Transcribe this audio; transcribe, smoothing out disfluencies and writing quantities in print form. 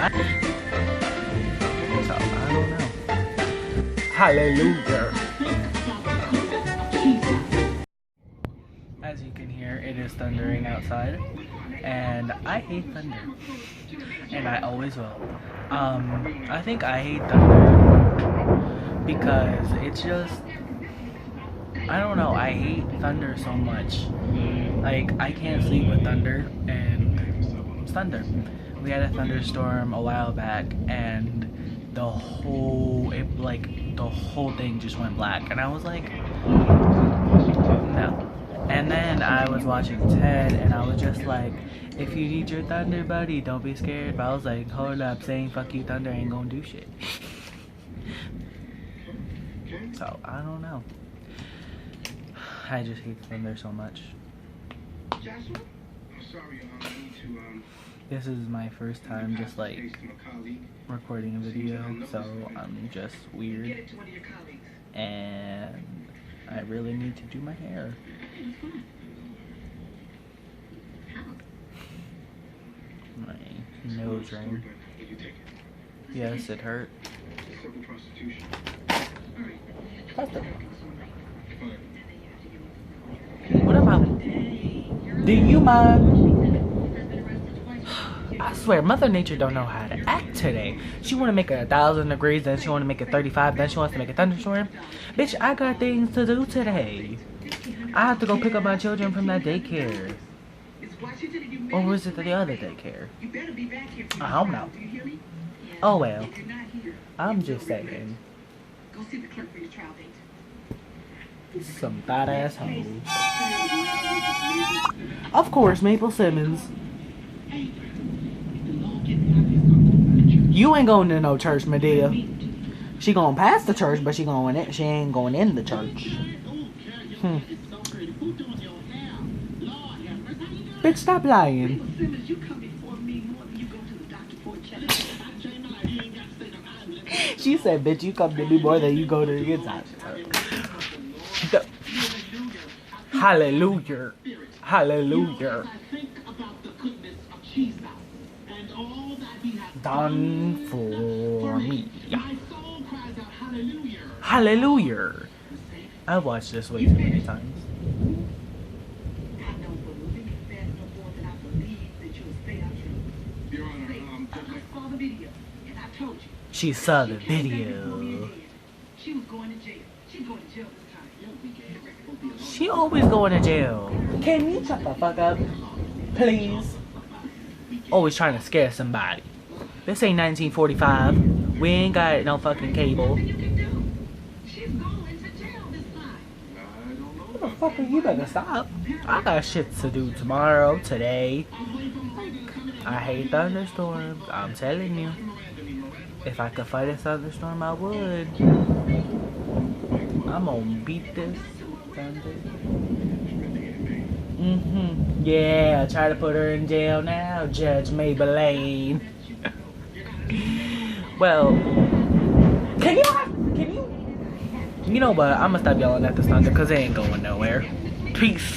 So, I don't know. Hallelujah. As you can hear, it is thundering outside, and I hate thunder, and I always will. I think I hate thunder because it's just, I don't know, I hate thunder so much. Like, I can't sleep with thunder, and it's thunder. We had a thunderstorm a while back, and the whole thing just went black, and I was like, no. And then I was watching Ted, and I was just like, if you need your thunder, buddy, don't be scared. But I was like, hold up, saying fuck you thunder ain't gonna do shit. So, I don't know. I just hate thunder so much. This is my first time just like recording a video, so I'm just weird. And I really need to do my hair. My nose ring. Yes, it hurt. What about? Do you mind? I swear, Mother Nature don't know how to act today. She want to make it 1,000 degrees, then she want to make it 35, then she wants to make a thunderstorm. Bitch, I got things to do today. I have to go pick up my children from that daycare. Or was it the other daycare? I don't know. Oh well. I'm just saying. Some fat ass hoes. Of course, Maple Simmons. You ain't going to no church, Medea. She gonna pass the church, but she ain't going in the church. Bitch, stop lying. She said, bitch, you come to me more than you go to the inside. Hallelujah. Hallelujah. Done for me. Hallelujah. I've watched this way too many times. She saw the video. She always going to jail. Can you shut the fuck up? Please. Always trying to scare somebody. This ain't 1945. We ain't got no fucking cable. What the fuck are you? Better stop. I got shit to do tomorrow, today. I hate thunderstorms. I'm telling you. If I could fight a thunderstorm, I would. I'm gonna beat this thunder. Yeah, try to put her in jail now, Judge Maybelline. Well, can you? You know what? I'm gonna stop yelling at this thunder because it ain't going nowhere. Peace.